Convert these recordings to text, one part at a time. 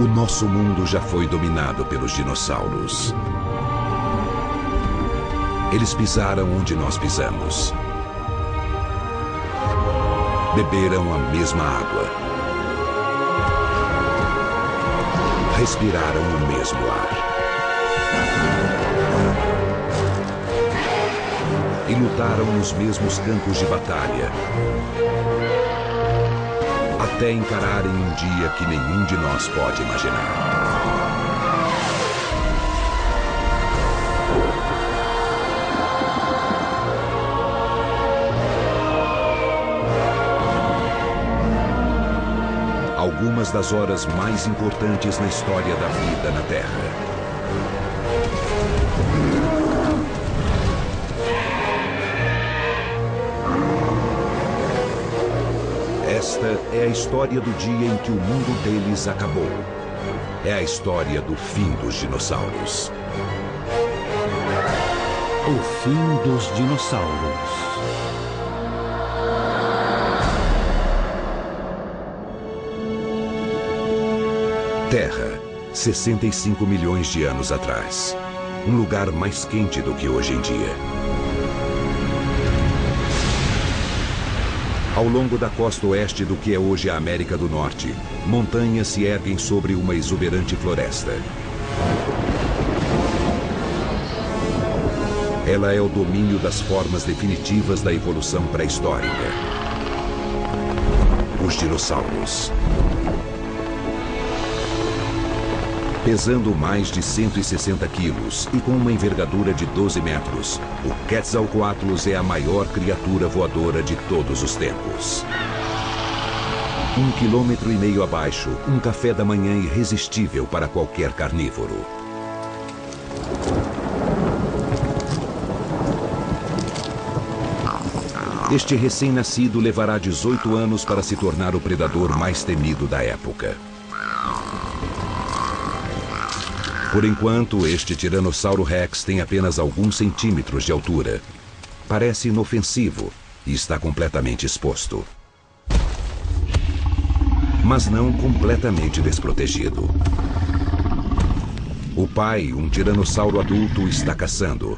O nosso mundo já foi dominado pelos dinossauros. Eles pisaram onde nós pisamos. Beberam a mesma água. Respiraram o mesmo ar. E lutaram nos mesmos campos de batalha. Até encararem um dia que nenhum de nós pode imaginar. Algumas das horas mais importantes na história da vida na Terra. Esta é a história do dia em que o mundo deles acabou. É a história do fim dos dinossauros. O fim dos dinossauros. Terra, 65 milhões de anos atrás. Um lugar mais quente do que hoje em dia. Ao longo da costa oeste do que é hoje a América do Norte, montanhas se erguem sobre uma exuberante floresta. Ela é o domínio das formas definitivas da evolução pré-histórica. Os dinossauros. Pesando mais de 160 quilos e com uma envergadura de 12 metros, o Quetzalcoatlus é a maior criatura voadora de todos os tempos. 1,5 quilômetros abaixo, um café da manhã irresistível para qualquer carnívoro. Este recém-nascido levará 18 anos para se tornar o predador mais temido da época. Por enquanto, este Tiranossauro Rex tem apenas alguns centímetros de altura. Parece inofensivo e está completamente exposto. Mas não completamente desprotegido. O pai, um tiranossauro adulto, está caçando.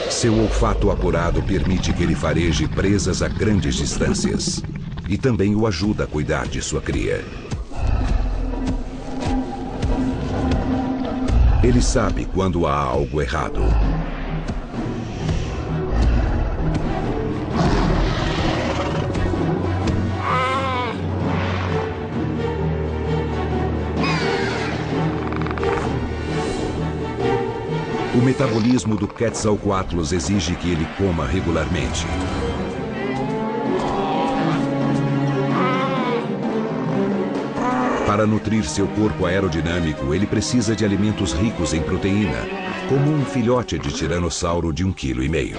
Seu olfato apurado permite que ele fareje presas a grandes distâncias. E também o ajuda a cuidar de sua cria. Ele sabe quando há algo errado. O metabolismo do Quetzalcoatlus exige que ele coma regularmente. Para nutrir seu corpo aerodinâmico, ele precisa de alimentos ricos em proteína, como um filhote de tiranossauro de 1,5 kg.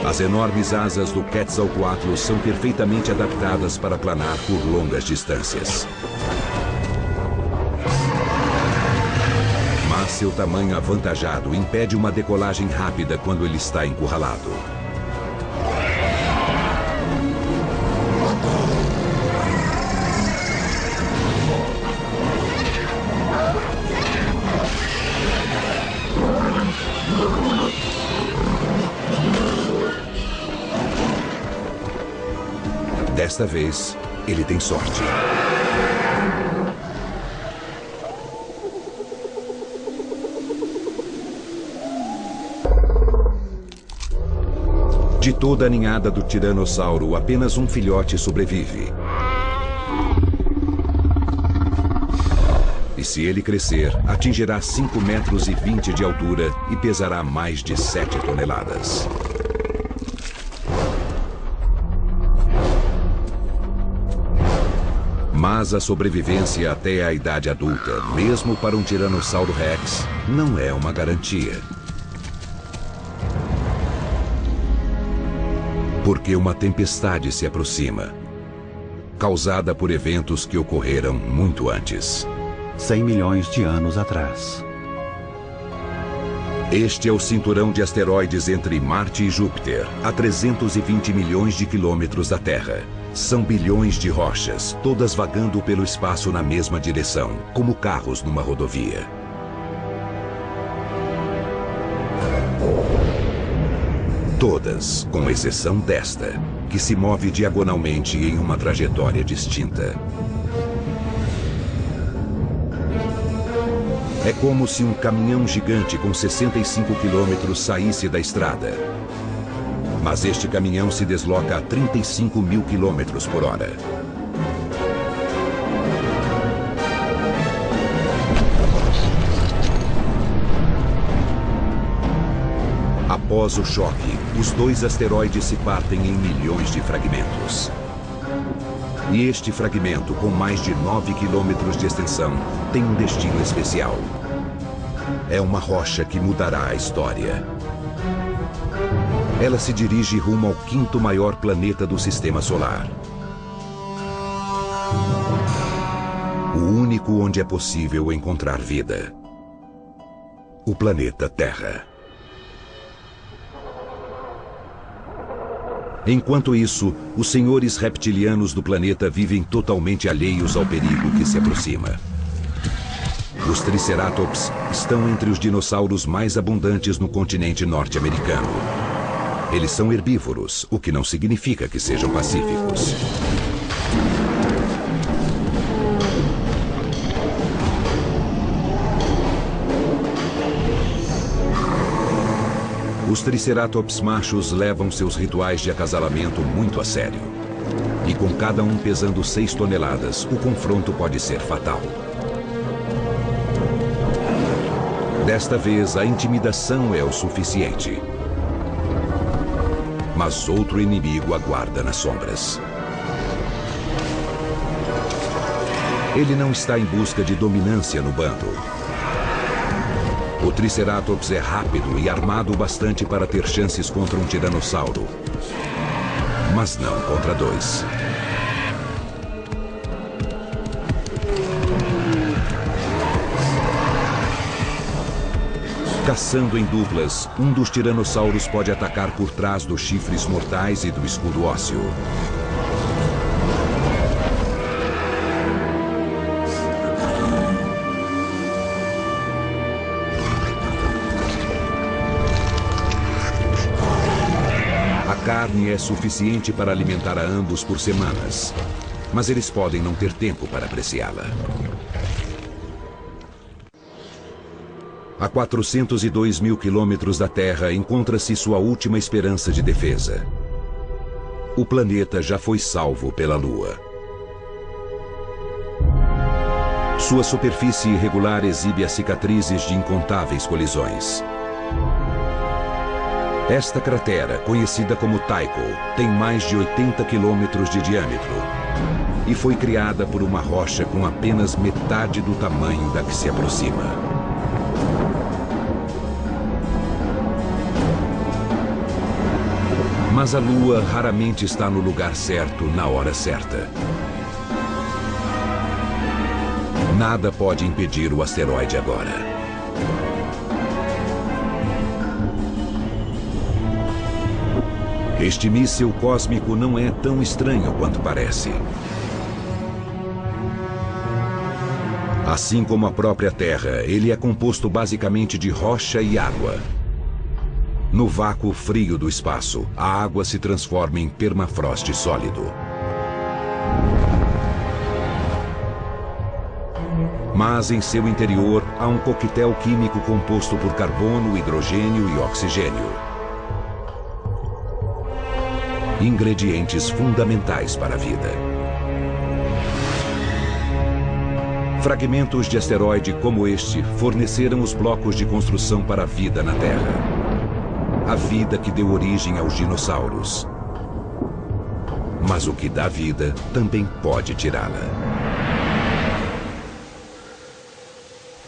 As enormes asas do Quetzalcoatlus são perfeitamente adaptadas para planar por longas distâncias. Seu tamanho avantajado impede uma decolagem rápida quando ele está encurralado. Desta vez, ele tem sorte. De toda a ninhada do tiranossauro, apenas um filhote sobrevive. E se ele crescer, atingirá 5,20 metros de altura e pesará mais de 7 toneladas. Mas a sobrevivência até a idade adulta, mesmo para um Tiranossauro Rex, não é uma garantia. Porque uma tempestade se aproxima. causada por eventos que ocorreram muito antes. 100 milhões de anos atrás. Este é o cinturão de asteroides entre Marte e Júpiter, a 320 milhões de quilômetros da Terra. São bilhões de rochas, todas vagando pelo espaço na mesma direção, como carros numa rodovia. Todas, com exceção desta, que se move diagonalmente em uma trajetória distinta. É como se um caminhão gigante com 65 quilômetros saísse da estrada. Mas este caminhão se desloca a 35 mil quilômetros por hora. Após o choque, os dois asteroides se partem em milhões de fragmentos. E este fragmento, com mais de 9 quilômetros de extensão, tem um destino especial. É uma rocha que mudará a história. Ela se dirige rumo ao quinto maior planeta do Sistema Solar. O único onde é possível encontrar vida. O planeta Terra. Enquanto isso, os senhores reptilianos do planeta vivem totalmente alheios ao perigo que se aproxima. Os Triceratops estão entre os dinossauros mais abundantes no continente norte-americano. Eles são herbívoros, o que não significa que sejam pacíficos. Os Triceratops machos levam seus rituais de acasalamento muito a sério. E com cada um pesando 6 toneladas, o confronto pode ser fatal. Desta vez, a intimidação é o suficiente. Mas outro inimigo aguarda nas sombras. Ele não está em busca de dominância no bando. O Triceratops é rápido e armado o bastante para ter chances contra um tiranossauro. Mas não contra 2. Caçando em duplas, um dos tiranossauros pode atacar por trás dos chifres mortais e do escudo ósseo. A carne é suficiente para alimentar a ambos por semanas, mas eles podem não ter tempo para apreciá-la. A 402 mil quilômetros da Terra encontra-se sua última esperança de defesa. O planeta já foi salvo pela Lua. Sua superfície irregular exibe as cicatrizes de incontáveis colisões. Esta cratera, conhecida como Tycho, tem mais de 80 quilômetros de diâmetro e foi criada por uma rocha com apenas metade do tamanho da que se aproxima. Mas a Lua raramente está no lugar certo na hora certa. Nada pode impedir o asteroide agora. Este míssil cósmico não é tão estranho quanto parece. Assim como a própria Terra, ele é composto basicamente de rocha e água. No vácuo frio do espaço, a água se transforma em permafrost sólido. Mas em seu interior há um coquetel químico composto por carbono, hidrogênio e oxigênio. Ingredientes fundamentais para a vida. Fragmentos de asteroide como este forneceram os blocos de construção para a vida na Terra. A vida que deu origem aos dinossauros. Mas o que dá vida também pode tirá-la.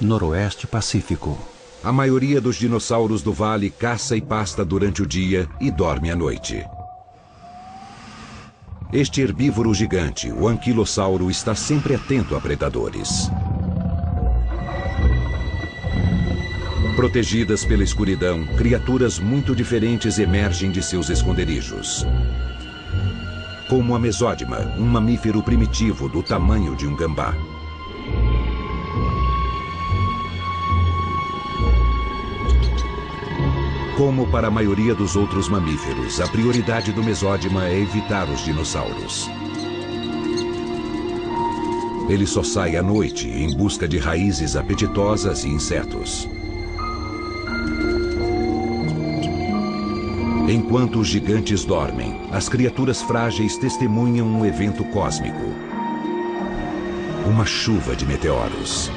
Noroeste Pacífico. A maioria dos dinossauros do vale caça e pasta durante o dia e dorme à noite. Este herbívoro gigante, o anquilossauro, está sempre atento a predadores. Protegidas pela escuridão, criaturas muito diferentes emergem de seus esconderijos. Como a mesódima, um mamífero primitivo do tamanho de um gambá. Como para a maioria dos outros mamíferos, a prioridade do mesódima é evitar os dinossauros. Ele só sai à noite em busca de raízes apetitosas e insetos. Enquanto os gigantes dormem, as criaturas frágeis testemunham um evento cósmico. Uma chuva de meteoros.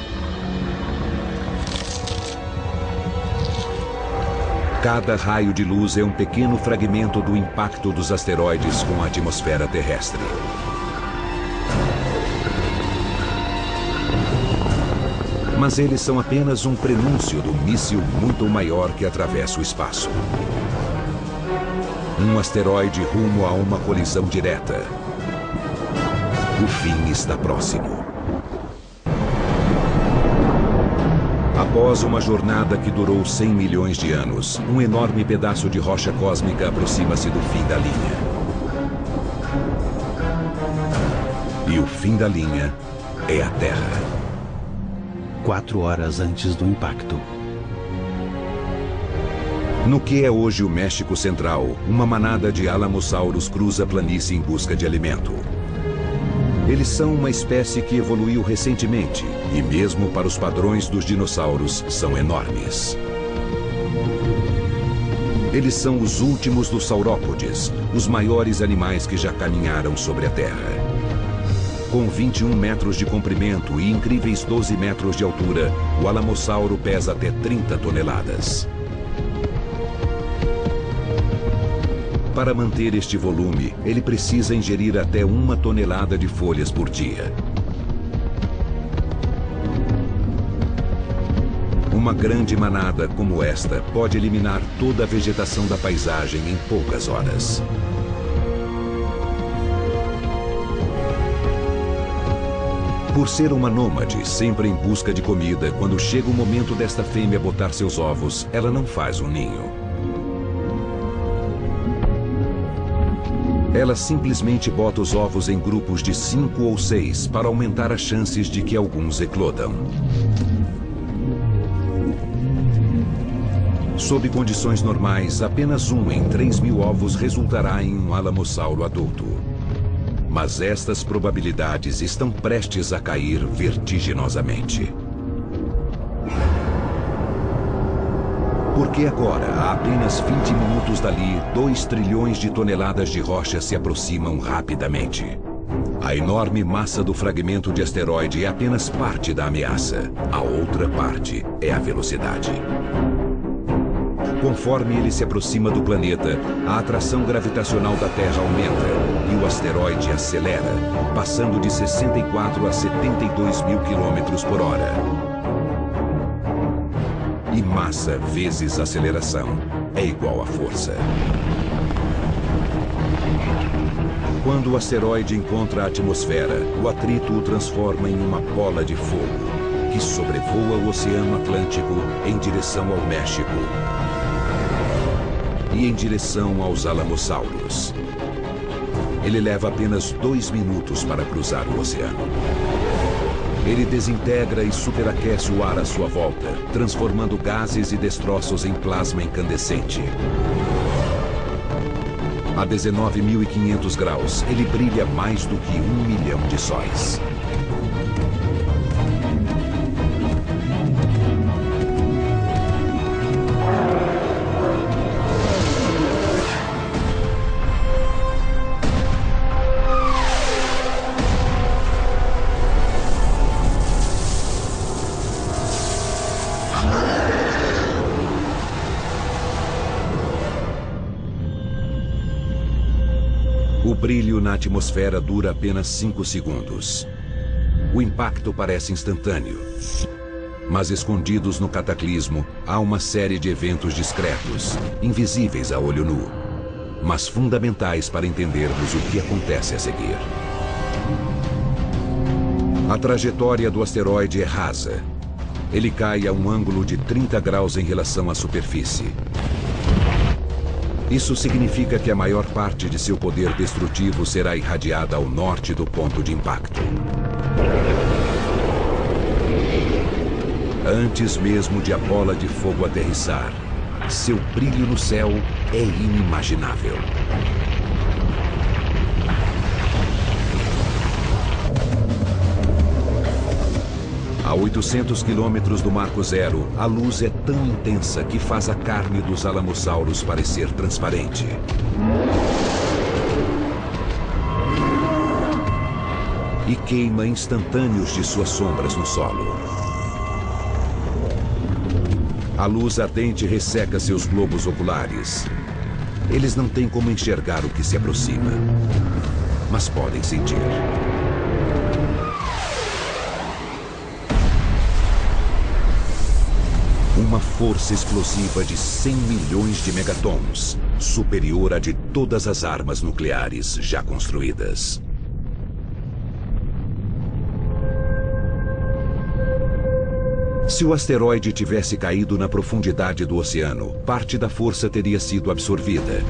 Cada raio de luz é um pequeno fragmento do impacto dos asteroides com a atmosfera terrestre. Mas eles são apenas um prenúncio do míssil muito maior que atravessa o espaço. Um asteroide rumo a uma colisão direta. O fim está próximo. Após uma jornada que durou 100 milhões de anos, um enorme pedaço de rocha cósmica aproxima-se do fim da linha. E o fim da linha é a Terra. 4 horas antes do impacto. No que é hoje o México Central, uma manada de alamossauros cruza a planície em busca de alimento. Eles são uma espécie que evoluiu recentemente e, mesmo para os padrões dos dinossauros, são enormes. Eles são os últimos dos saurópodes, os maiores animais que já caminharam sobre a Terra. Com 21 metros de comprimento e incríveis 12 metros de altura, o alamossauro pesa até 30 toneladas. Para manter este volume, ele precisa ingerir até 1 tonelada de folhas por dia. Uma grande manada como esta pode eliminar toda a vegetação da paisagem em poucas horas. Por ser uma nômade, sempre em busca de comida, quando chega o momento desta fêmea botar seus ovos, ela não faz um ninho. Ela simplesmente bota os ovos em grupos de 5 ou 6 para aumentar as chances de que alguns eclodam. Sob condições normais, apenas 1 em 3.000 ovos resultará em um alamossauro adulto. Mas estas probabilidades estão prestes a cair vertiginosamente. Porque agora, a apenas 20 minutos dali, 2 trilhões de toneladas de rocha se aproximam rapidamente. A enorme massa do fragmento de asteroide é apenas parte da ameaça. A outra parte é a velocidade. Conforme ele se aproxima do planeta, a atração gravitacional da Terra aumenta e o asteroide acelera, passando de 64 a 72 mil quilômetros por hora. E massa vezes aceleração é igual a força. Quando o asteroide encontra a atmosfera, o atrito o transforma em uma bola de fogo, que sobrevoa o Oceano Atlântico em direção ao México e em direção aos alamossauros. Ele leva apenas 2 minutos para cruzar o oceano. Ele desintegra e superaquece o ar à sua volta, transformando gases e destroços em plasma incandescente. A 19.500 graus, ele brilha mais do que 1 milhão de sóis. O brilho na atmosfera dura apenas 5 segundos. O impacto parece instantâneo. Mas escondidos no cataclismo, há uma série de eventos discretos, invisíveis a olho nu. mas fundamentais para entendermos o que acontece a seguir. A trajetória do asteroide é rasa. Ele cai a um ângulo de 30 graus em relação à superfície. Isso significa que a maior parte de seu poder destrutivo será irradiada ao norte do ponto de impacto. Antes mesmo de a bola de fogo aterrissar, seu brilho no céu é inimaginável. A 800 quilômetros do Marco Zero, a luz é tão intensa que faz a carne dos alamossauros parecer transparente. E queima instantâneos de suas sombras no solo. A luz ardente resseca seus globos oculares. Eles não têm como enxergar o que se aproxima, mas podem sentir. Uma força explosiva de 100 milhões de megatons, superior à de todas as armas nucleares já construídas. Se o asteroide tivesse caído na profundidade do oceano, parte da força teria sido absorvida.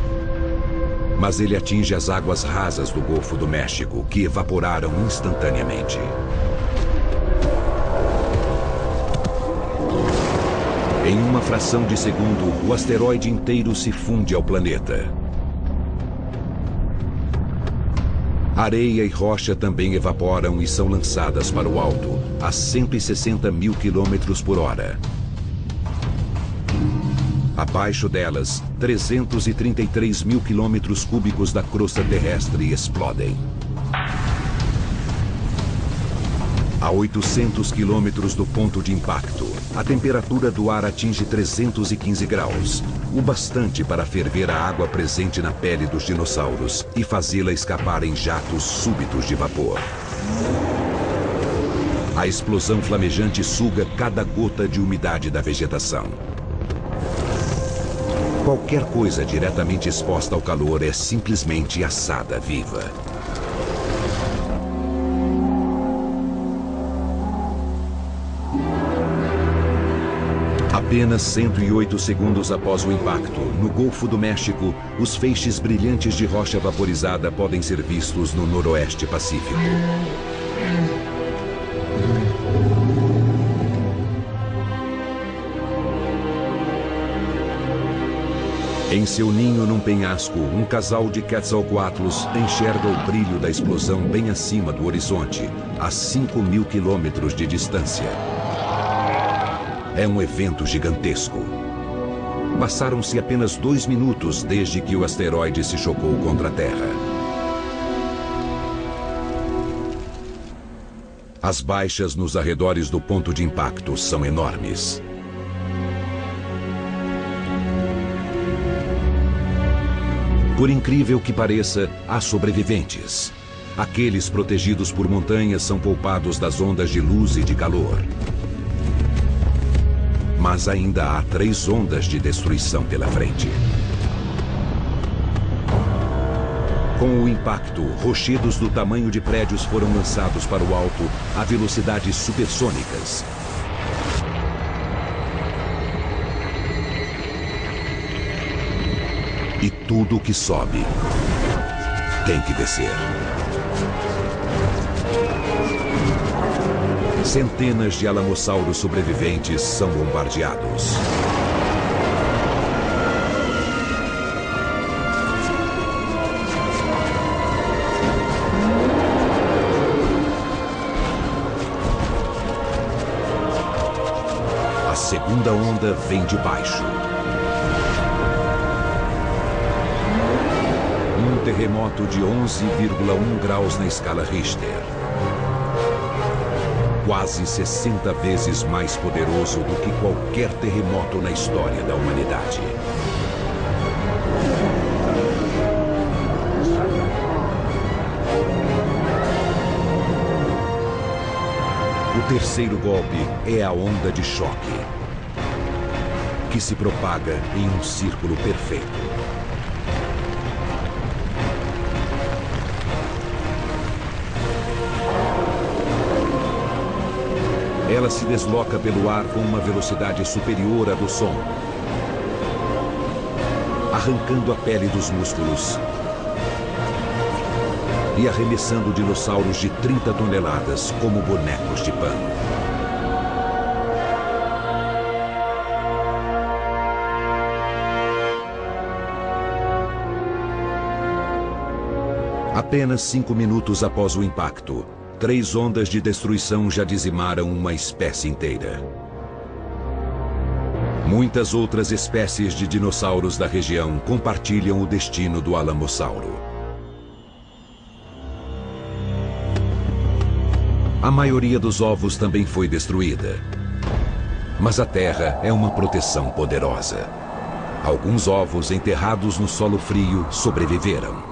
Mas ele atinge as águas rasas do Golfo do México, que evaporaram instantaneamente. Em uma fração de segundo, o asteroide inteiro se funde ao planeta. Areia e rocha também evaporam e são lançadas para o alto, a 160 mil quilômetros por hora. Abaixo delas, 333 mil quilômetros cúbicos da crosta terrestre explodem. A 800 quilômetros do ponto de impacto, a temperatura do ar atinge 315 graus, o bastante para ferver a água presente na pele dos dinossauros e fazê-la escapar em jatos súbitos de vapor. A explosão flamejante suga cada gota de umidade da vegetação. Qualquer coisa diretamente exposta ao calor é simplesmente assada viva. Apenas 108 segundos após o impacto, no Golfo do México, os feixes brilhantes de rocha vaporizada podem ser vistos no noroeste pacífico. Em seu ninho num penhasco, um casal de Quetzalcoatlus enxerga o brilho da explosão bem acima do horizonte, a 5.000 quilômetros de distância. É um evento gigantesco. Passaram-se apenas 2 minutos desde que o asteroide se chocou contra a Terra. As baixas nos arredores do ponto de impacto são enormes. Por incrível que pareça, há sobreviventes. Aqueles protegidos por montanhas são poupados das ondas de luz e de calor. Mas ainda há 3 ondas de destruição pela frente. Com o impacto, rochedos do tamanho de prédios foram lançados para o alto a velocidades supersônicas. E tudo que sobe tem que descer. Centenas de alamossauros sobreviventes são bombardeados. A segunda onda vem de baixo. Um terremoto de 11,1 graus na escala Richter. Quase 60 vezes mais poderoso do que qualquer terremoto na história da humanidade. O terceiro golpe é a onda de choque, que se propaga em um círculo perfeito. Ela se desloca pelo ar com uma velocidade superior à do som, arrancando a pele dos músculos e arremessando dinossauros de 30 toneladas como bonecos de pano. Apenas 5 minutos após o impacto, 3 ondas de destruição já dizimaram uma espécie inteira. Muitas outras espécies de dinossauros da região compartilham o destino do Alamossauro. A maioria dos ovos também foi destruída. Mas a Terra é uma proteção poderosa. Alguns ovos enterrados no solo frio sobreviveram.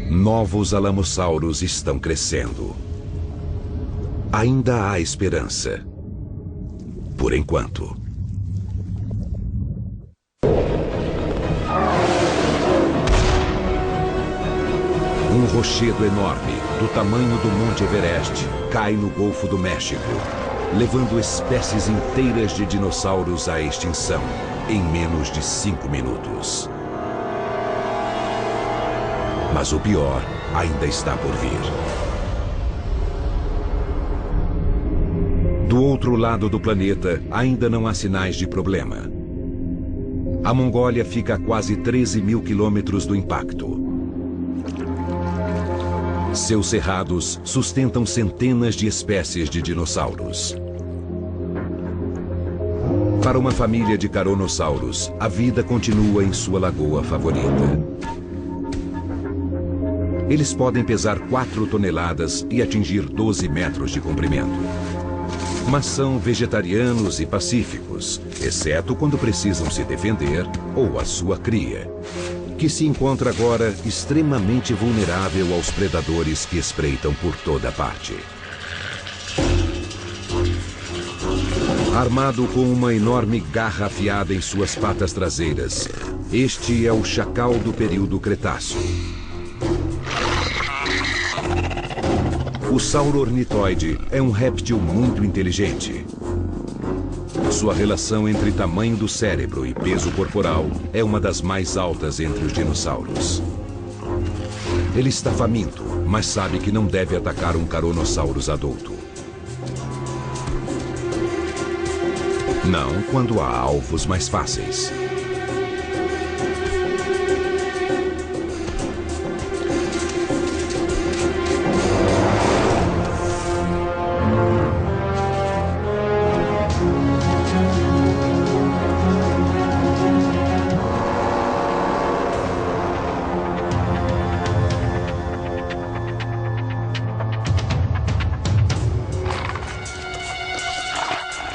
Novos alamossauros estão crescendo. Ainda há esperança. Por enquanto. Um rochedo enorme, do tamanho do Monte Everest, cai no Golfo do México, levando espécies inteiras de dinossauros à extinção em menos de 5 minutos. Mas o pior ainda está por vir. Do outro lado do planeta, ainda não há sinais de problema. A Mongólia fica a quase 13 mil quilômetros do impacto. Seus cerrados sustentam centenas de espécies de dinossauros. Para uma família de caronossauros, a vida continua em sua lagoa favorita. Eles podem pesar 4 toneladas e atingir 12 metros de comprimento. Mas são vegetarianos e pacíficos, exceto quando precisam se defender ou a sua cria, que se encontra agora extremamente vulnerável aos predadores que espreitam por toda parte. Armado com uma enorme garra afiada em suas patas traseiras, este é o chacal do período Cretáceo. O sauro-ornitóide é um réptil muito inteligente. Sua relação entre tamanho do cérebro e peso corporal é uma das mais altas entre os dinossauros. Ele está faminto, mas sabe que não deve atacar um Caronossauros adulto. Não quando há alvos mais fáceis.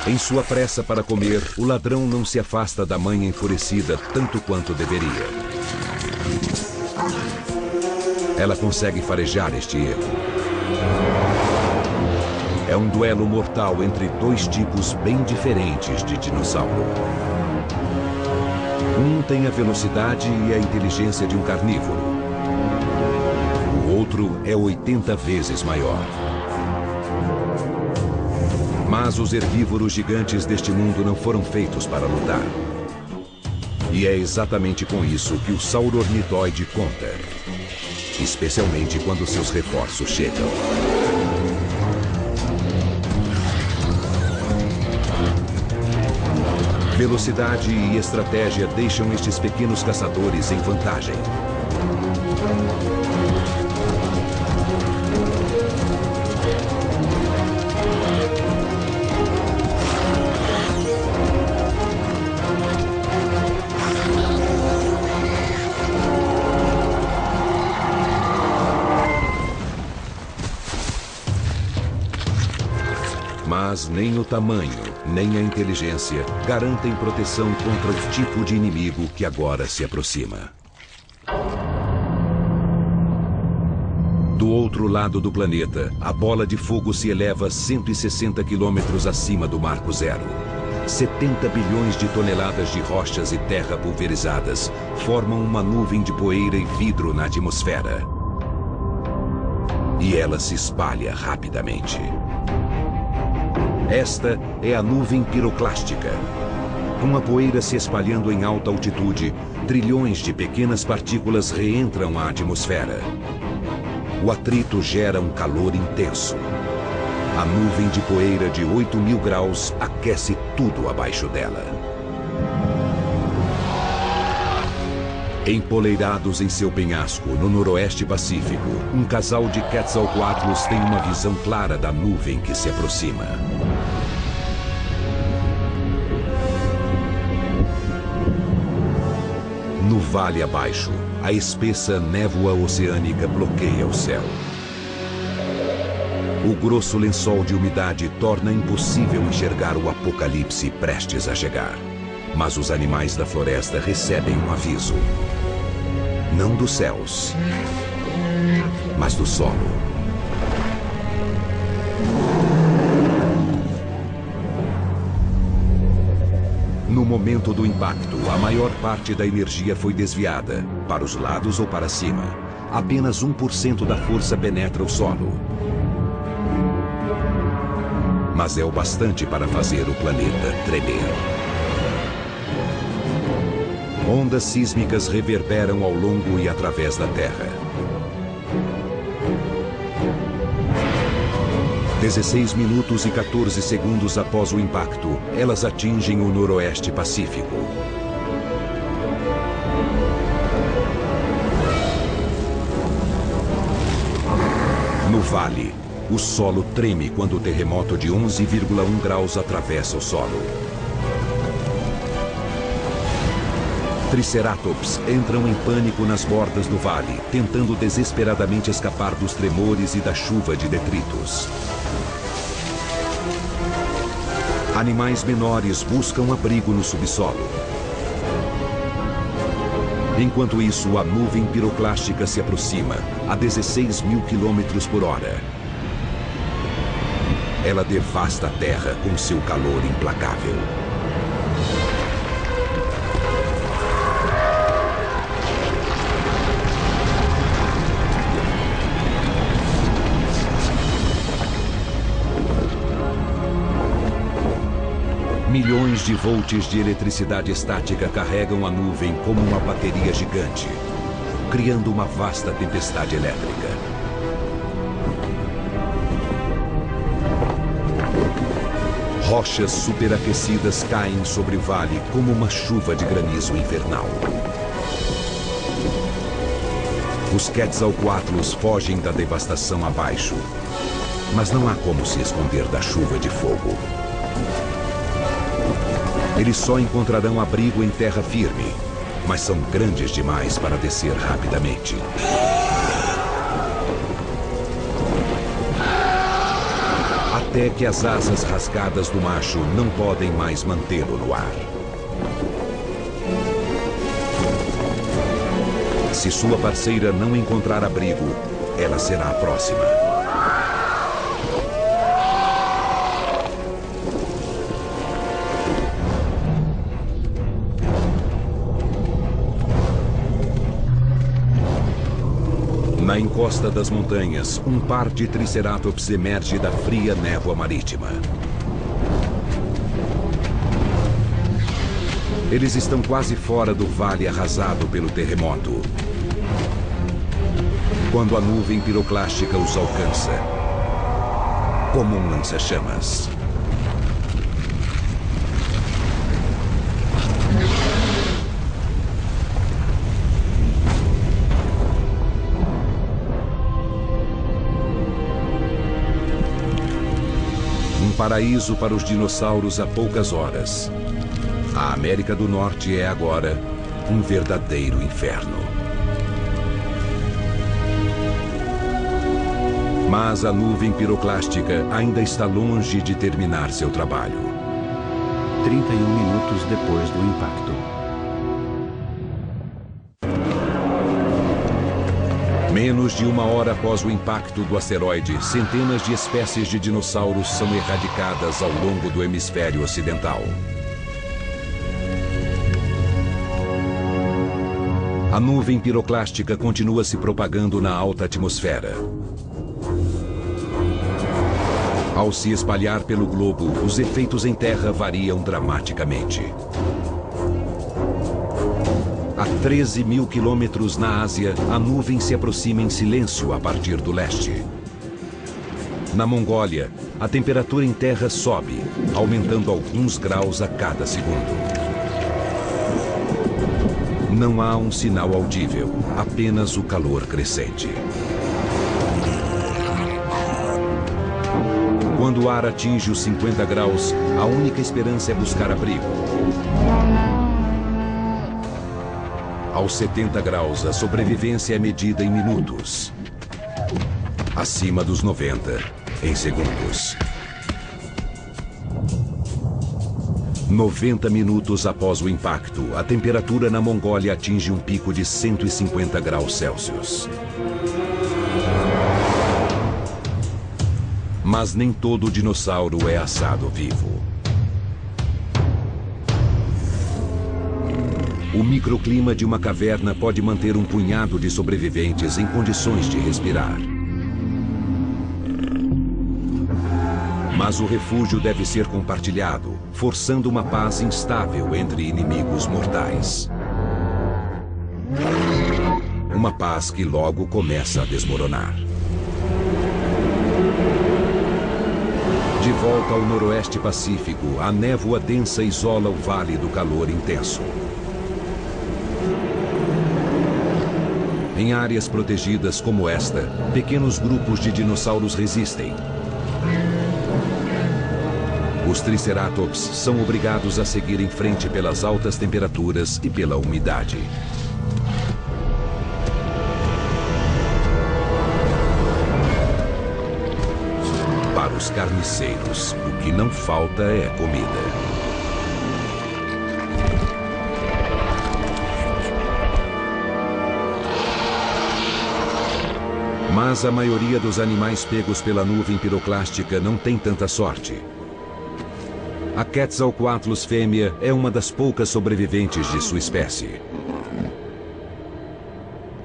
Em sua pressa para comer, o ladrão não se afasta da mãe enfurecida tanto quanto deveria. Ela consegue farejar este erro. É um duelo mortal entre 2 tipos bem diferentes de dinossauro. Um tem a velocidade e a inteligência de um carnívoro. O outro é 80 vezes maior. Mas os herbívoros gigantes deste mundo não foram feitos para lutar. E é exatamente com isso que o sauro-ornitóide conta. Especialmente quando seus reforços chegam. Velocidade e estratégia deixam estes pequenos caçadores em vantagem. Mas nem o tamanho, nem a inteligência garantem proteção contra o tipo de inimigo que agora se aproxima. Do outro lado do planeta, a bola de fogo se eleva 160 quilômetros acima do Marco Zero. 70 bilhões de toneladas de rochas e terra pulverizadas formam uma nuvem de poeira e vidro na atmosfera. e ela se espalha rapidamente. Esta é a nuvem piroclástica. Com a poeira se espalhando em alta altitude, trilhões de pequenas partículas reentram à atmosfera. O atrito gera um calor intenso. A nuvem de poeira de 8.000 graus aquece tudo abaixo dela. Empoleirados em seu penhasco, no noroeste pacífico, um casal de Quetzalcoatlus tem uma visão clara da nuvem que se aproxima. No vale abaixo, a espessa névoa oceânica bloqueia o céu. O grosso lençol de umidade torna impossível enxergar o apocalipse prestes a chegar. Mas os animais da floresta recebem um aviso. Não dos céus, mas do solo. No momento do impacto, a maior parte da energia foi desviada, para os lados ou para cima. Apenas 1% da força penetra o solo. Mas é o bastante para fazer o planeta tremer. Ondas sísmicas reverberam ao longo e através da Terra. 16 minutos e 14 segundos após o impacto, elas atingem o noroeste pacífico. No vale, o solo treme quando o terremoto de 11,1 graus atravessa o solo. Triceratops entram em pânico nas bordas do vale, tentando desesperadamente escapar dos tremores e da chuva de detritos. Animais menores buscam abrigo no subsolo. Enquanto isso, a nuvem piroclástica se aproxima a 16.000 km por hora. Ela devasta a Terra com seu calor implacável. Milhões de volts de eletricidade estática carregam a nuvem como uma bateria gigante, criando uma vasta tempestade elétrica. Rochas superaquecidas caem sobre o vale como uma chuva de granizo infernal. Os Quetzalcoatlus fogem da devastação abaixo, mas não há como se esconder da chuva de fogo. Eles só encontrarão abrigo em terra firme, mas são grandes demais para descer rapidamente. Até que as asas rasgadas do macho não podem mais mantê-lo no ar. Se sua parceira não encontrar abrigo, ela será a próxima. Na encosta das montanhas, um par de Triceratops emerge da fria névoa marítima. Eles estão quase fora do vale arrasado pelo terremoto, quando a nuvem piroclástica os alcança, como um lança-chamas. Paraíso para os dinossauros há poucas horas. A América do Norte é agora um verdadeiro inferno. Mas a nuvem piroclástica ainda está longe de terminar seu trabalho. 31 minutos depois do impacto. Menos de uma hora após o impacto do asteroide, centenas de espécies de dinossauros são erradicadas ao longo do hemisfério ocidental. A nuvem piroclástica continua se propagando na alta atmosfera. Ao se espalhar pelo globo, os efeitos em terra variam dramaticamente. A 13 mil quilômetros na Ásia, a nuvem se aproxima em silêncio a partir do leste. Na Mongólia, a temperatura em terra sobe, aumentando alguns graus a cada segundo. Não há um sinal audível, apenas o calor crescente. Quando o ar atinge os 50 graus, a única esperança é buscar abrigo. Aos 70 graus, a sobrevivência é medida em minutos. Acima dos 90, em segundos. 90 minutos após o impacto, a temperatura na Mongólia atinge um pico de 150 graus Celsius. Mas nem todo dinossauro é assado vivo. O microclima de uma caverna pode manter um punhado de sobreviventes em condições de respirar. Mas o refúgio deve ser compartilhado, forçando uma paz instável entre inimigos mortais. Uma paz que logo começa a desmoronar. De volta ao noroeste pacífico, a névoa densa isola o vale do calor intenso. Em áreas protegidas como esta, pequenos grupos de dinossauros resistem. Os Triceratops são obrigados a seguir em frente pelas altas temperaturas e pela umidade. Para os carniceiros, o que não falta é comida. Mas a maioria dos animais pegos pela nuvem piroclástica não tem tanta sorte. A Quetzalcoatlus fêmea é uma das poucas sobreviventes de sua espécie.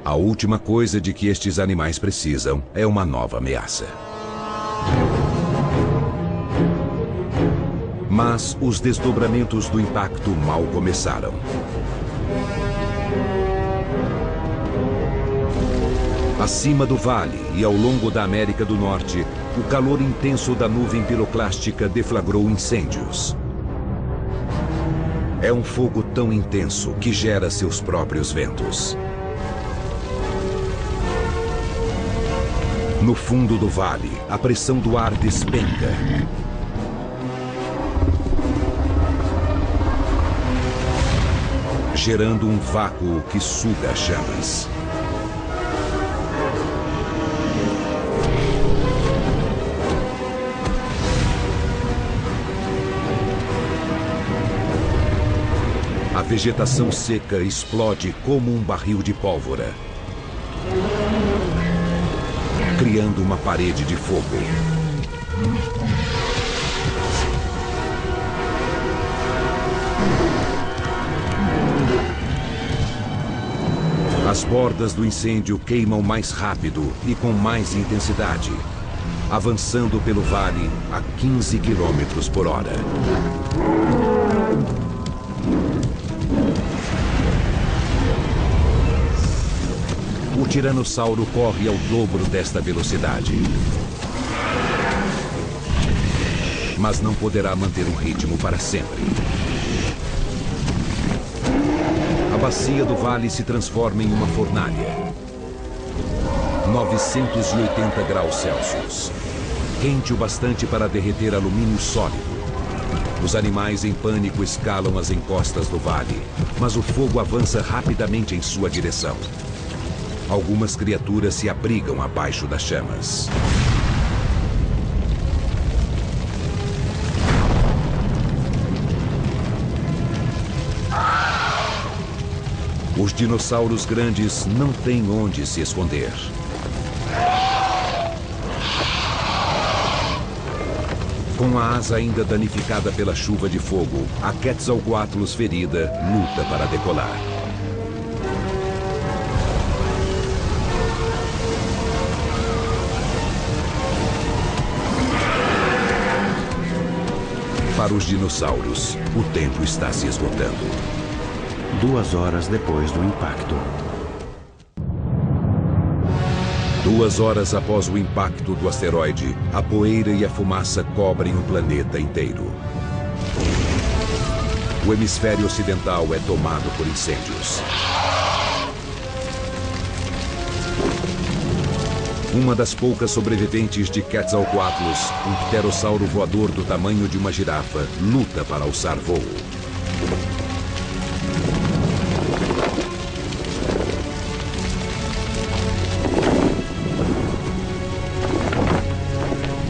A última coisa de que estes animais precisam é uma nova ameaça. Mas os desdobramentos do impacto mal começaram. Acima do vale e ao longo da América do Norte, o calor intenso da nuvem piroclástica deflagrou incêndios. É um fogo tão intenso que gera seus próprios ventos. No fundo do vale, a pressão do ar despenca. Gerando um vácuo que suga as chamas. A vegetação seca explode como um barril de pólvora, criando uma parede de fogo. As bordas do incêndio queimam mais rápido e com mais intensidade, avançando pelo vale a 15 km por hora. O tiranossauro corre ao dobro desta velocidade. Mas não poderá manter um ritmo para sempre. A bacia do vale se transforma em uma fornalha. 980 graus Celsius. Quente o bastante para derreter alumínio sólido. Os animais em pânico escalam as encostas do vale, mas o fogo avança rapidamente em sua direção. Algumas criaturas se abrigam abaixo das chamas. Os dinossauros grandes não têm onde se esconder. Com a asa ainda danificada pela chuva de fogo, a Quetzalcoatlus ferida luta para decolar. Para os dinossauros, o tempo está se esgotando. 2 horas depois do impacto. 2 horas após o impacto do asteroide, a poeira e a fumaça cobrem o planeta inteiro. O hemisfério ocidental é tomado por incêndios. Uma das poucas sobreviventes de Quetzalcoatlus, um pterossauro voador do tamanho de uma girafa, luta para alçar voo.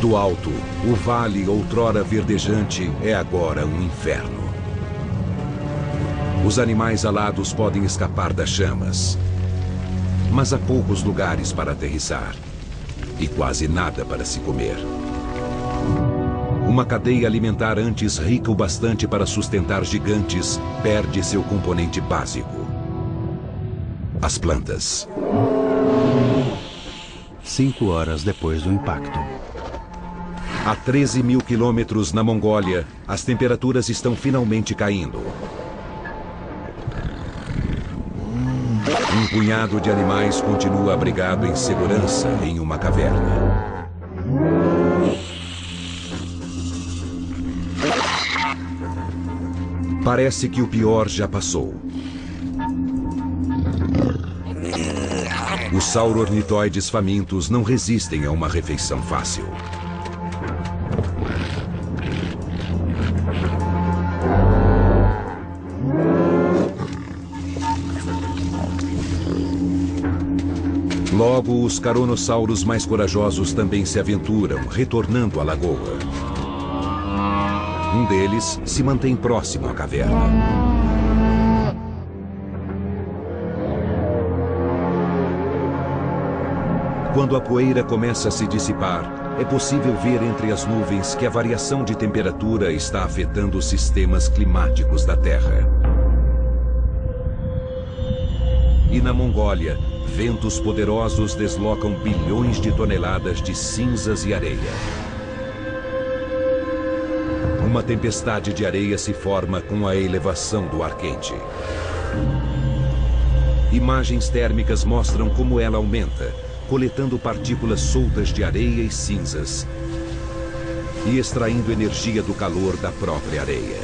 Do alto, o vale outrora verdejante é agora um inferno. Os animais alados podem escapar das chamas, mas há poucos lugares para aterrissar e quase nada para se comer. Uma cadeia alimentar antes rica o bastante para sustentar gigantes perde seu componente básico: as plantas. 5 horas depois do impacto. A 13 mil quilômetros na Mongólia, as temperaturas estão finalmente caindo. Um punhado de animais continua abrigado em segurança em uma caverna. Parece que o pior já passou. Os sauro-ornitóides famintos não resistem a uma refeição fácil. Logo, os caronossauros mais corajosos também se aventuram, retornando à lagoa. Um deles se mantém próximo à caverna. Quando a poeira começa a se dissipar, é possível ver entre as nuvens que a variação de temperatura está afetando os sistemas climáticos da Terra. E na Mongólia, ventos poderosos deslocam bilhões de toneladas de cinzas e areia. Uma tempestade de areia se forma com a elevação do ar quente. Imagens térmicas mostram como ela aumenta, coletando partículas soltas de areia e cinzas e extraindo energia do calor da própria areia.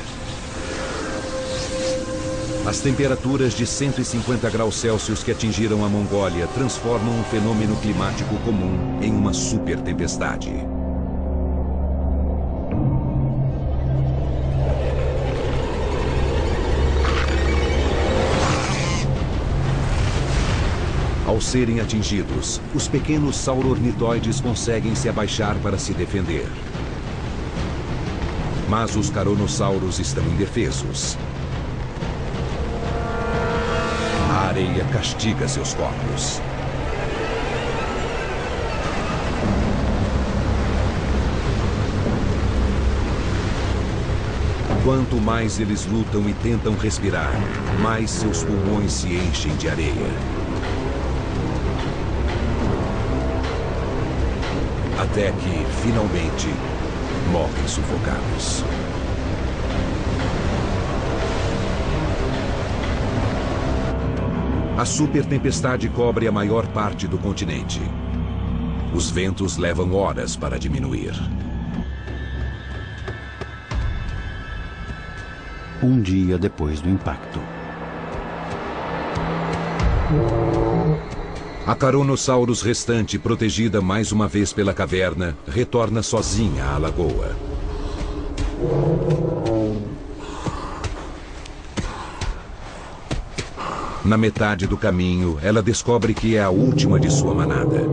As temperaturas de 150 graus Celsius que atingiram a Mongólia transformam um fenômeno climático comum em uma super tempestade. Ao serem atingidos, os pequenos sauro-ornitóides conseguem se abaixar para se defender. Mas os caronossauros estão indefesos. A areia castiga seus corpos. Quanto mais eles lutam e tentam respirar, mais seus pulmões se enchem de areia. Até que, finalmente, morrem sufocados. A super tempestade cobre a maior parte do continente. Os ventos levam horas para diminuir. Um dia depois do impacto. A Caronosaurus restante, protegida mais uma vez pela caverna, retorna sozinha à lagoa. Na metade do caminho, ela descobre que é a última de sua manada.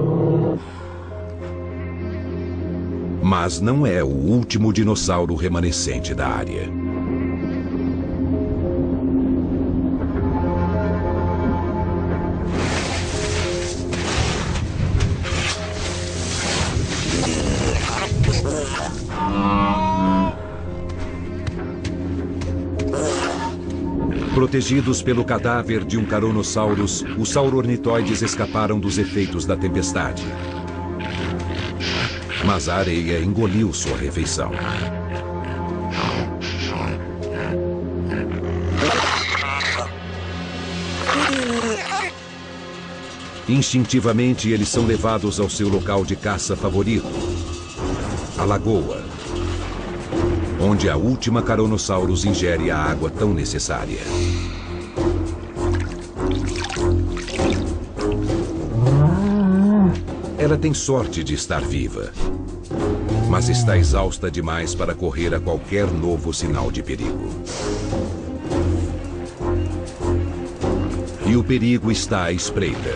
Mas não é o último dinossauro remanescente da área. Protegidos pelo cadáver de um Caronosaurus, os sauro-ornitóides escaparam dos efeitos da tempestade. Mas a areia engoliu sua refeição. Instintivamente, eles são levados ao seu local de caça favorito, a lagoa, onde a última Carnosaurus ingere a água tão necessária. Ela tem sorte de estar viva, mas está exausta demais para correr a qualquer novo sinal de perigo. E o perigo está à espreita.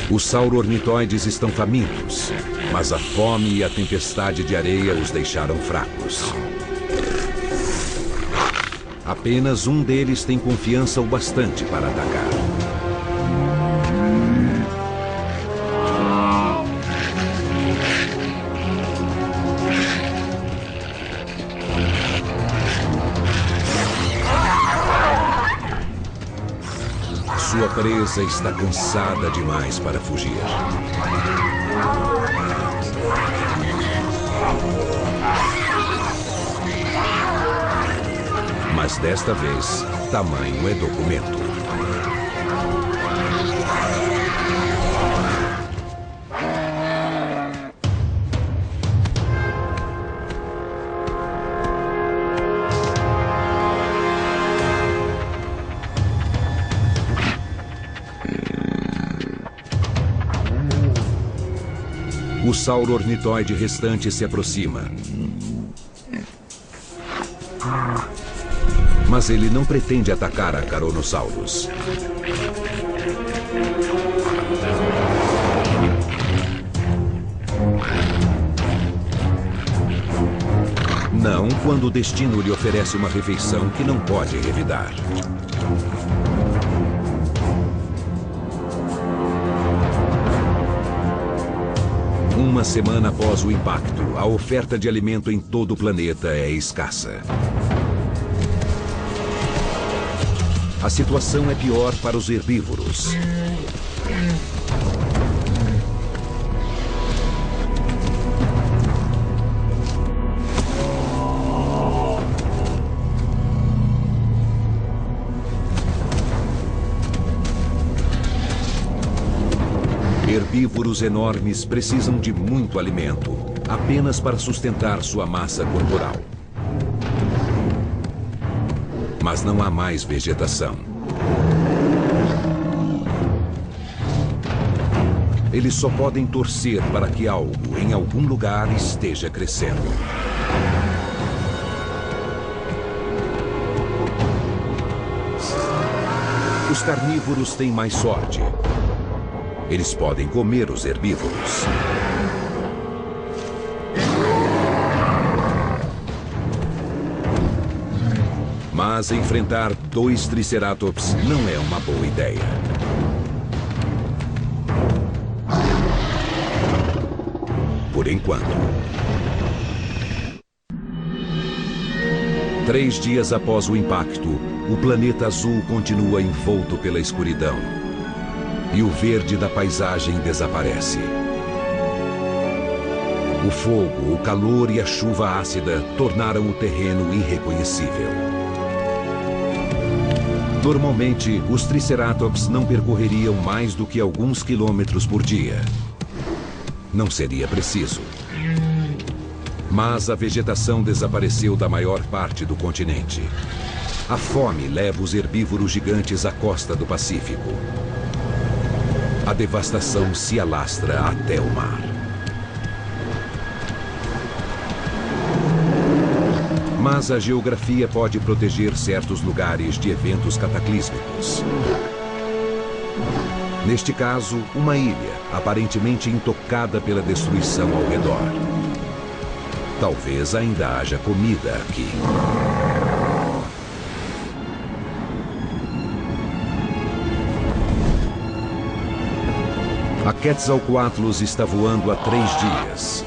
Os sauro-ornitóides estão famintos, mas a fome e a tempestade de areia os deixaram fracos. Apenas um deles tem confiança o bastante para atacar. Sua presa está cansada demais para fugir. Mas desta vez, tamanho é documento. O sauro-ornitóide restante se aproxima. Mas ele não pretende atacar a Carnosaurus. Não quando o destino lhe oferece uma refeição que não pode revidar. Uma semana após o impacto, a oferta de alimento em todo o planeta é escassa. A situação é pior para os herbívoros. Herbívoros enormes precisam de muito alimento, apenas para sustentar sua massa corporal. Mas não há mais vegetação. Eles só podem torcer para que algo, em algum lugar, esteja crescendo. Os carnívoros têm mais sorte. Eles podem comer os herbívoros. Mas enfrentar 2 Triceratops não é uma boa ideia. Por enquanto. 3 dias após o impacto, o planeta azul continua envolto pela escuridão. E o verde da paisagem desaparece. O fogo, o calor e a chuva ácida tornaram o terreno irreconhecível. Normalmente, os Triceratops não percorreriam mais do que alguns quilômetros por dia. Não seria preciso. Mas a vegetação desapareceu da maior parte do continente. A fome leva os herbívoros gigantes à costa do Pacífico. A devastação se alastra até o mar. Mas a geografia pode proteger certos lugares de eventos cataclísmicos. Neste caso, uma ilha, aparentemente intocada pela destruição ao redor. Talvez ainda haja comida aqui. A Quetzalcoatlus está voando há 3 dias.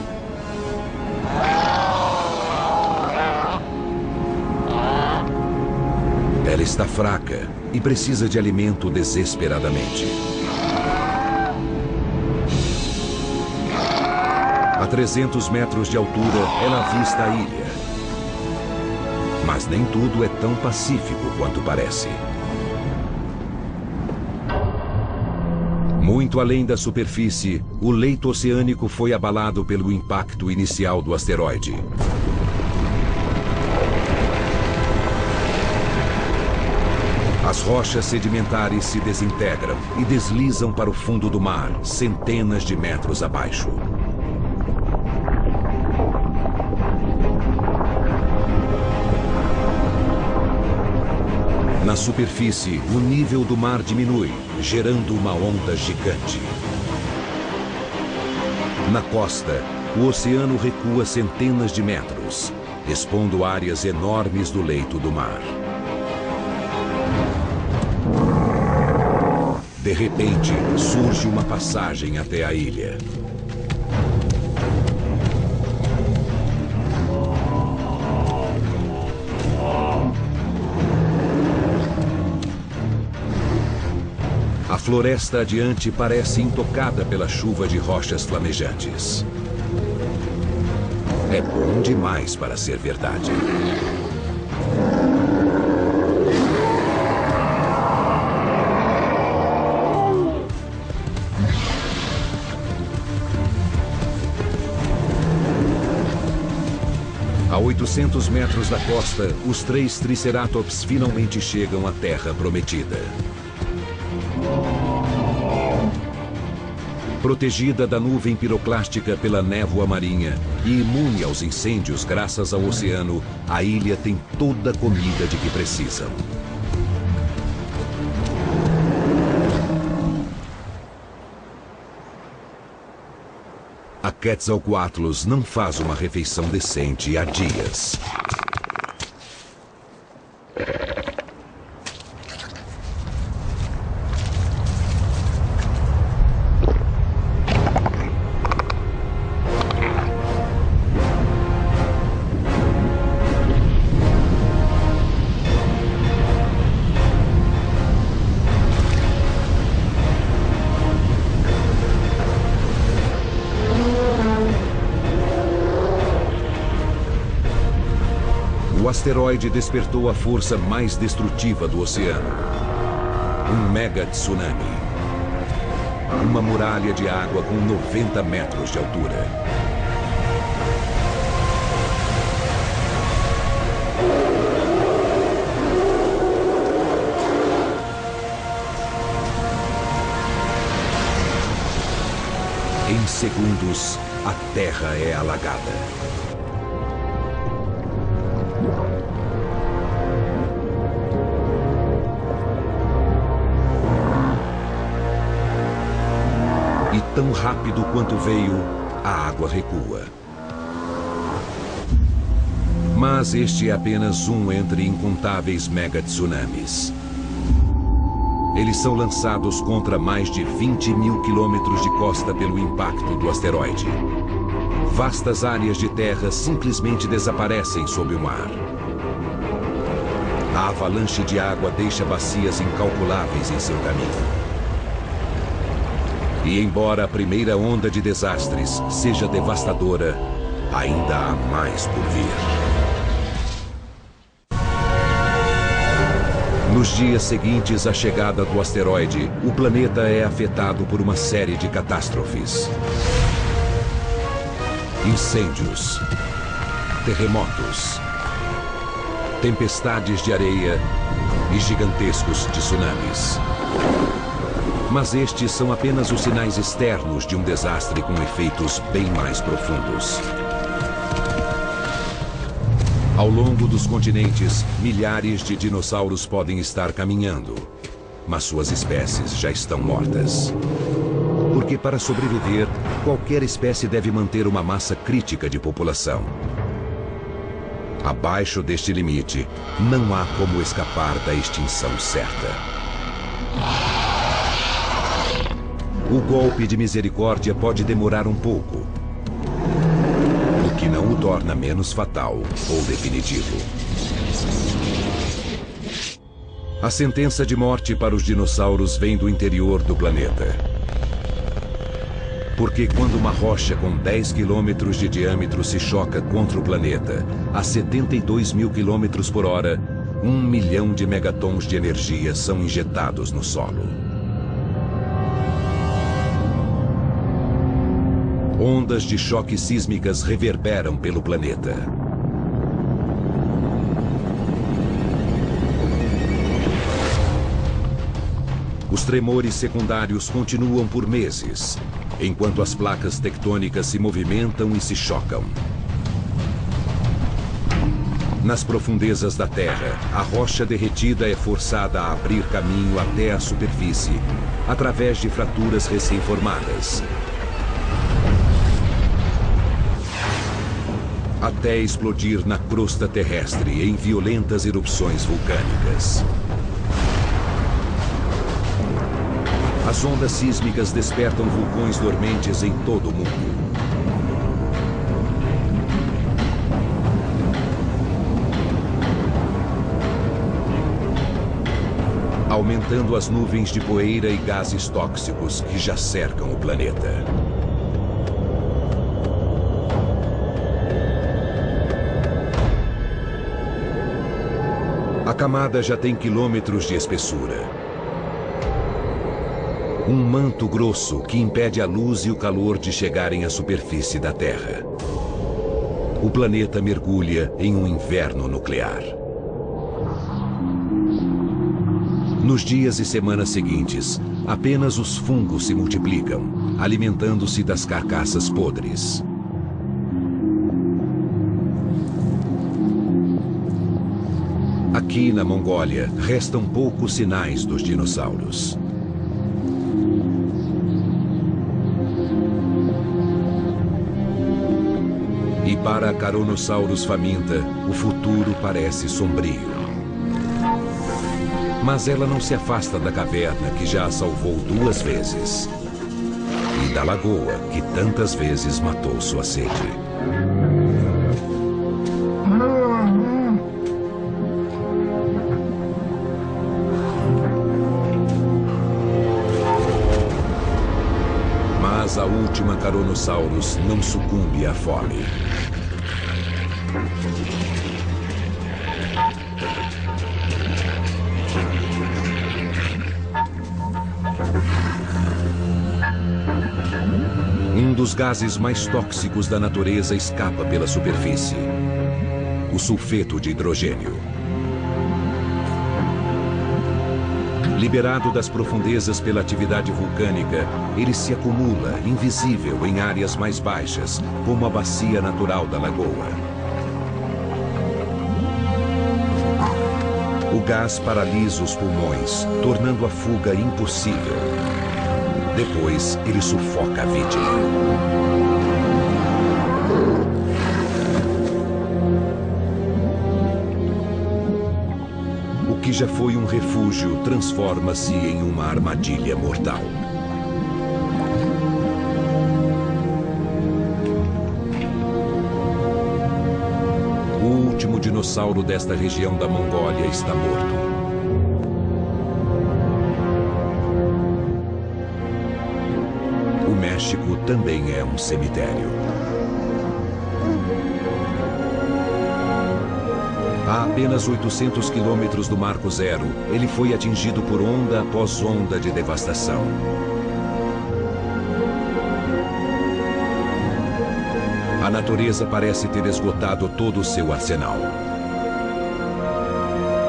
Ela está fraca e precisa de alimento desesperadamente. A 300 metros de altura, ela avista a ilha. Mas nem tudo é tão pacífico quanto parece. Muito além da superfície, o leito oceânico foi abalado pelo impacto inicial do asteroide. As rochas sedimentares se desintegram e deslizam para o fundo do mar, centenas de metros abaixo. Na superfície, o nível do mar diminui, gerando uma onda gigante. Na costa, o oceano recua centenas de metros, expondo áreas enormes do leito do mar. De repente, surge uma passagem até a ilha. A floresta adiante parece intocada pela chuva de rochas flamejantes. É bom demais para ser verdade. A 800 metros da costa, os 3 Triceratops finalmente chegam à Terra Prometida. Protegida da nuvem piroclástica pela névoa marinha e imune aos incêndios graças ao oceano, a ilha tem toda a comida de que precisam. A Quetzalcoatlus não faz uma refeição decente há dias. O asteroide despertou a força mais destrutiva do oceano. Um mega tsunami. Uma muralha de água com 90 metros de altura. Em segundos, a Terra é alagada. E tão rápido quanto veio, a água recua. Mas este é apenas um entre incontáveis megatsunamis. Eles são lançados contra mais de 20 mil quilômetros de costa pelo impacto do asteroide. Vastas áreas de terra simplesmente desaparecem sob o mar. A avalanche de água deixa bacias incalculáveis em seu caminho. E embora a primeira onda de desastres seja devastadora, ainda há mais por vir. Nos dias seguintes à chegada do asteroide, o planeta é afetado por uma série de catástrofes. Incêndios, terremotos, tempestades de areia e gigantescos tsunamis. Mas estes são apenas os sinais externos de um desastre com efeitos bem mais profundos. Ao longo dos continentes, milhares de dinossauros podem estar caminhando, mas suas espécies já estão mortas. Porque para sobreviver, qualquer espécie deve manter uma massa crítica de população. Abaixo deste limite, não há como escapar da extinção certa. O golpe de misericórdia pode demorar um pouco, o que não o torna menos fatal ou definitivo. A sentença de morte para os dinossauros vem do interior do planeta. Porque quando uma rocha com 10 quilômetros de diâmetro se choca contra o planeta, a 72 mil quilômetros por hora, 1 milhão de megatons de energia são injetados no solo. Ondas de choque sísmicas reverberam pelo planeta. Os tremores secundários continuam por meses, enquanto as placas tectônicas se movimentam e se chocam. Nas profundezas da Terra, a rocha derretida é forçada a abrir caminho até a superfície, através de fraturas recém-formadas, até explodir na crosta terrestre em violentas erupções vulcânicas. As ondas sísmicas despertam vulcões dormentes em todo o mundo. Aumentando as nuvens de poeira e gases tóxicos que já cercam o planeta. A camada já tem quilômetros de espessura. Um manto grosso que impede a luz e o calor de chegarem à superfície da Terra. O planeta mergulha em um inverno nuclear. Nos dias e semanas seguintes, apenas os fungos se multiplicam, alimentando-se das carcaças podres. Aqui na Mongólia, restam poucos sinais dos dinossauros. E para a Carnosaurus faminta, o futuro parece sombrio. Mas ela não se afasta da caverna que já a salvou 2 vezes. E da lagoa que tantas vezes matou sua sede. Mas a última Carnosaurus não sucumbe à fome. Um dos gases mais tóxicos da natureza escapa pela superfície: o sulfeto de hidrogênio. Liberado das profundezas pela atividade vulcânica, ele se acumula, invisível, em áreas mais baixas, como a bacia natural da lagoa. O gás paralisa os pulmões, tornando a fuga impossível. Depois, ele sufoca a vítima. O que já foi um refúgio transforma-se em uma armadilha mortal. O último dinossauro desta região da Mongólia está morto. O México também é um cemitério. A apenas 800 quilômetros do Marco Zero, ele foi atingido por onda após onda de devastação. A natureza parece ter esgotado todo o seu arsenal.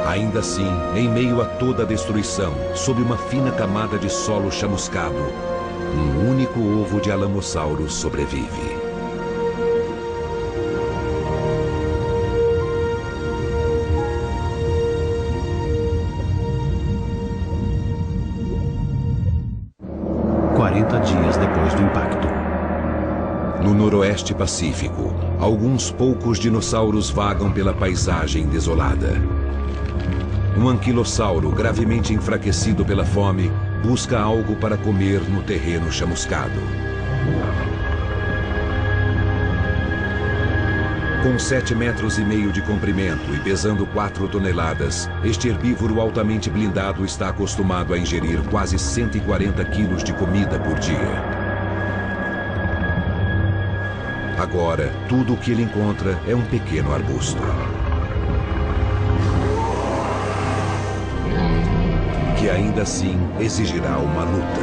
Ainda assim, em meio a toda a destruição, sob uma fina camada de solo chamuscado, um único ovo de Alamossauro sobrevive. Dias depois do impacto. No noroeste pacífico, alguns poucos dinossauros vagam pela paisagem desolada. Um anquilossauro, gravemente enfraquecido pela fome, busca algo para comer no terreno chamuscado. Com 7,5 metros de comprimento e pesando 4 toneladas, este herbívoro altamente blindado está acostumado a ingerir quase 140 quilos de comida por dia. Agora, tudo o que ele encontra é um pequeno arbusto. Que ainda assim exigirá uma luta.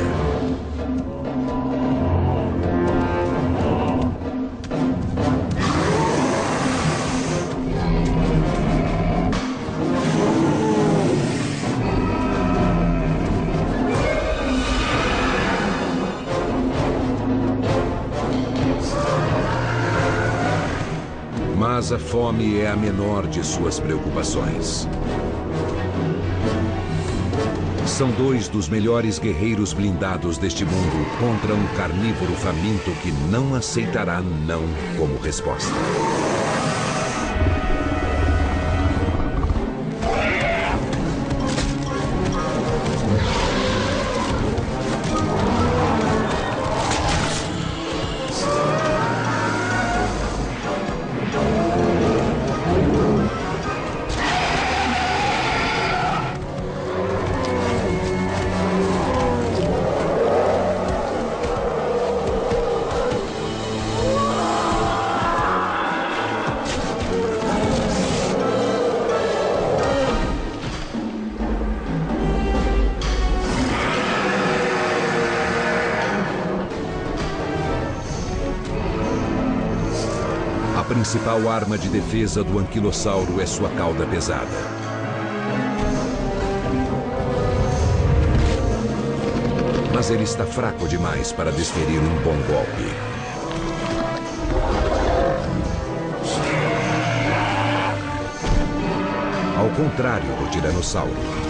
Mas a fome é a menor de suas preocupações. São dois dos melhores guerreiros blindados deste mundo contra um carnívoro faminto que não aceitará não como resposta. A principal arma de defesa do anquilossauro é sua cauda pesada. Mas ele está fraco demais para desferir um bom golpe. Ao contrário do tiranossauro.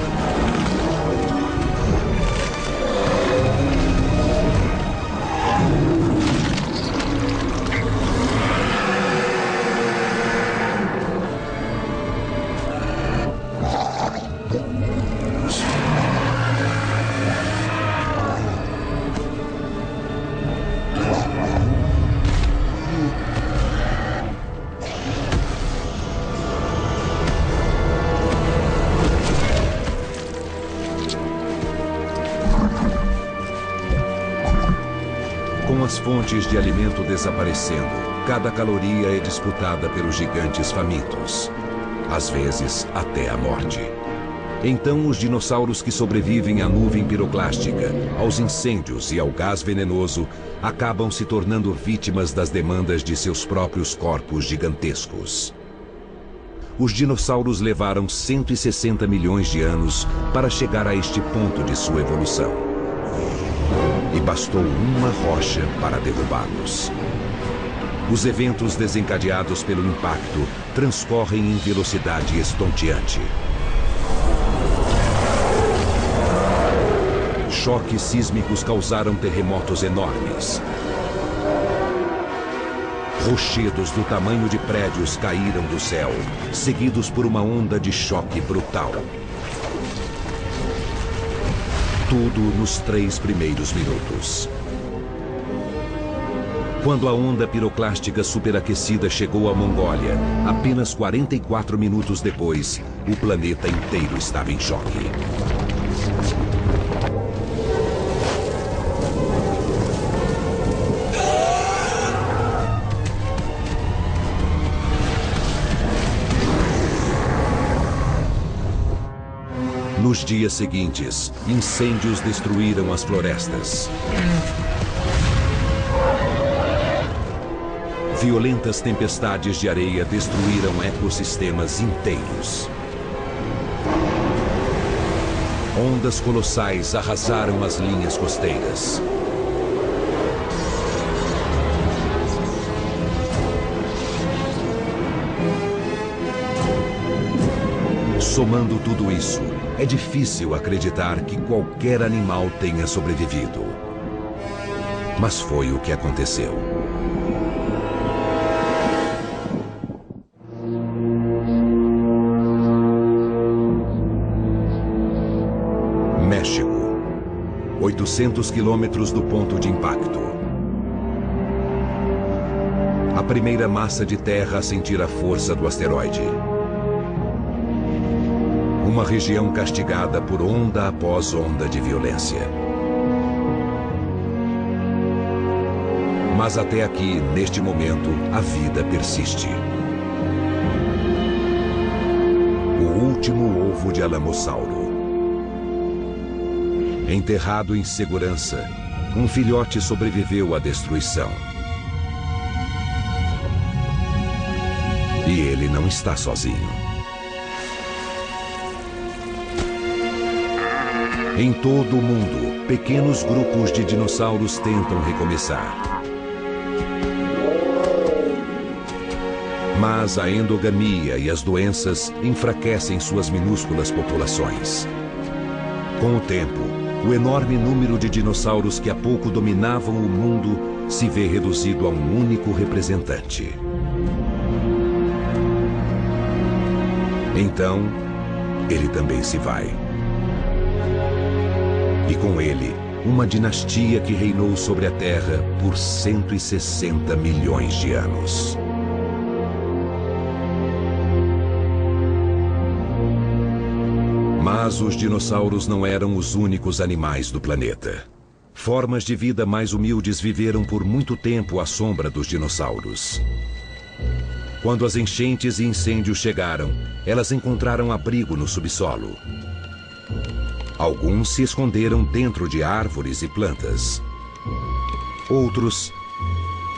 Com as fontes de alimento desaparecendo, cada caloria é disputada pelos gigantes famintos. Às vezes, até a morte. Então, os dinossauros que sobrevivem à nuvem piroclástica, aos incêndios e ao gás venenoso, acabam se tornando vítimas das demandas de seus próprios corpos gigantescos. Os dinossauros levaram 160 milhões de anos para chegar a este ponto de sua evolução. E bastou uma rocha para derrubá-los. Os eventos desencadeados pelo impacto transcorrem em velocidade estonteante. Choques sísmicos causaram terremotos enormes. Rochedos do tamanho de prédios caíram do céu, seguidos por uma onda de choque brutal. Tudo nos 3 primeiros minutos. Quando a onda piroclástica superaquecida chegou à Mongólia, apenas 44 minutos depois, o planeta inteiro estava em choque. Nos dias seguintes, incêndios destruíram as florestas. Violentas tempestades de areia destruíram ecossistemas inteiros. Ondas colossais arrasaram as linhas costeiras. Somando tudo isso, é difícil acreditar que qualquer animal tenha sobrevivido. Mas foi o que aconteceu. México, 800 quilômetros do ponto de impacto. A primeira massa de terra a sentir a força do asteroide. Uma região castigada por onda após onda de violência. Mas até aqui, neste momento, a vida persiste. O último ovo de Alamossauro. Enterrado em segurança, um filhote sobreviveu à destruição. E ele não está sozinho. Em todo o mundo, pequenos grupos de dinossauros tentam recomeçar. Mas a endogamia e as doenças enfraquecem suas minúsculas populações. Com o tempo, o enorme número de dinossauros que há pouco dominavam o mundo se vê reduzido a um único representante. Então, ele também se vai. E com ele, uma dinastia que reinou sobre a Terra por 160 milhões de anos. Mas os dinossauros não eram os únicos animais do planeta. Formas de vida mais humildes viveram por muito tempo à sombra dos dinossauros. Quando as enchentes e incêndios chegaram, elas encontraram abrigo no subsolo. Alguns se esconderam dentro de árvores e plantas. Outros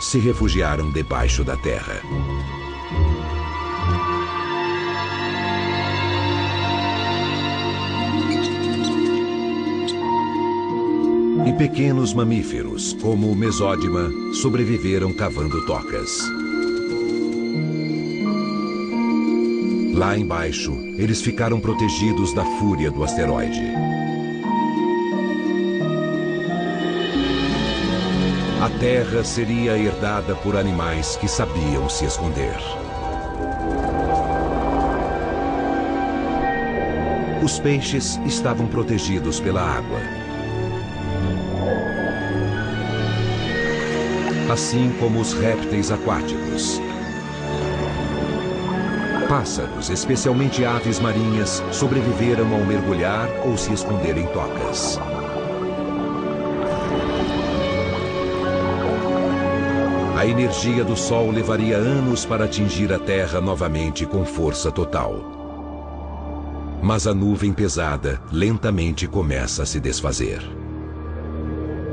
se refugiaram debaixo da terra. E pequenos mamíferos, como o mesódima, sobreviveram cavando tocas. Lá embaixo, eles ficaram protegidos da fúria do asteroide. A Terra seria herdada por animais que sabiam se esconder. Os peixes estavam protegidos pela água. Assim como os répteis aquáticos. Pássaros, especialmente aves marinhas, sobreviveram ao mergulhar ou se esconder em tocas. A energia do Sol levaria anos para atingir a Terra novamente com força total. Mas a nuvem pesada lentamente começa a se desfazer.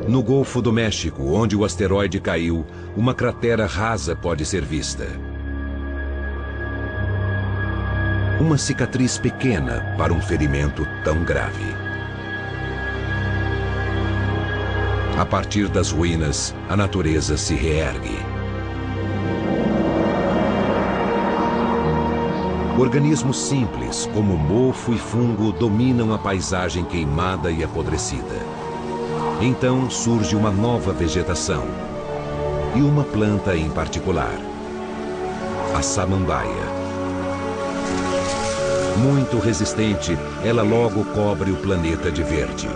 No Golfo do México, onde o asteroide caiu, uma cratera rasa pode ser vista. Uma cicatriz pequena para um ferimento tão grave. A partir das ruínas, a natureza se reergue. Organismos simples, como mofo e fungo, dominam a paisagem queimada e apodrecida. Então surge uma nova vegetação, e uma planta em particular, a samambaia. Muito resistente, ela logo cobre o planeta de verde.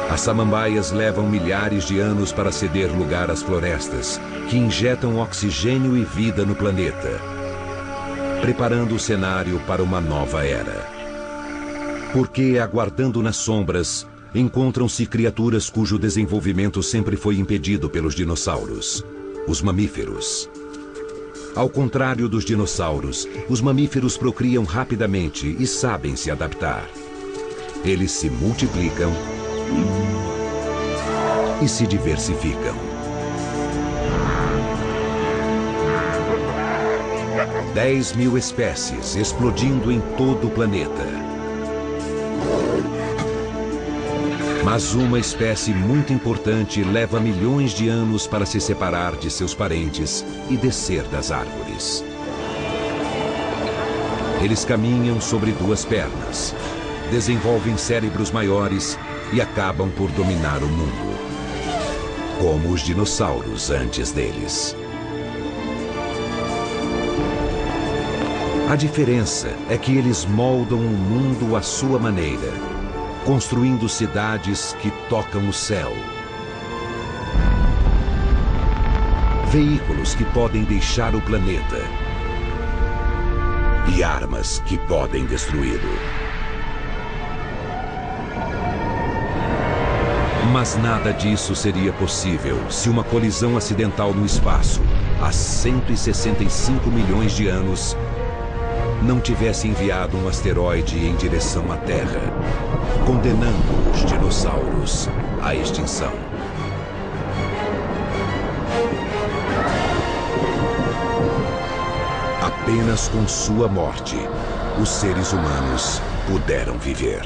As samambaias levam milhares de anos para ceder lugar às florestas, que injetam oxigênio e vida no planeta, preparando o cenário para uma nova era. Porque, aguardando nas sombras, encontram-se criaturas cujo desenvolvimento sempre foi impedido pelos dinossauros, os mamíferos. Ao contrário dos dinossauros, os mamíferos procriam rapidamente e sabem se adaptar. Eles se multiplicam e se diversificam. 10.000 espécies explodindo em todo o planeta. Mas uma espécie muito importante leva milhões de anos para se separar de seus parentes e descer das árvores. Eles caminham sobre duas pernas, desenvolvem cérebros maiores e acabam por dominar o mundo, como os dinossauros antes deles. A diferença é que eles moldam o mundo à sua maneira, construindo cidades que tocam o céu. Veículos que podem deixar o planeta. E armas que podem destruí-lo. Mas nada disso seria possível se uma colisão acidental no espaço, há 165 milhões de anos, não tivesse enviado um asteroide em direção à Terra, condenando os dinossauros à extinção. Apenas com sua morte, os seres humanos puderam viver.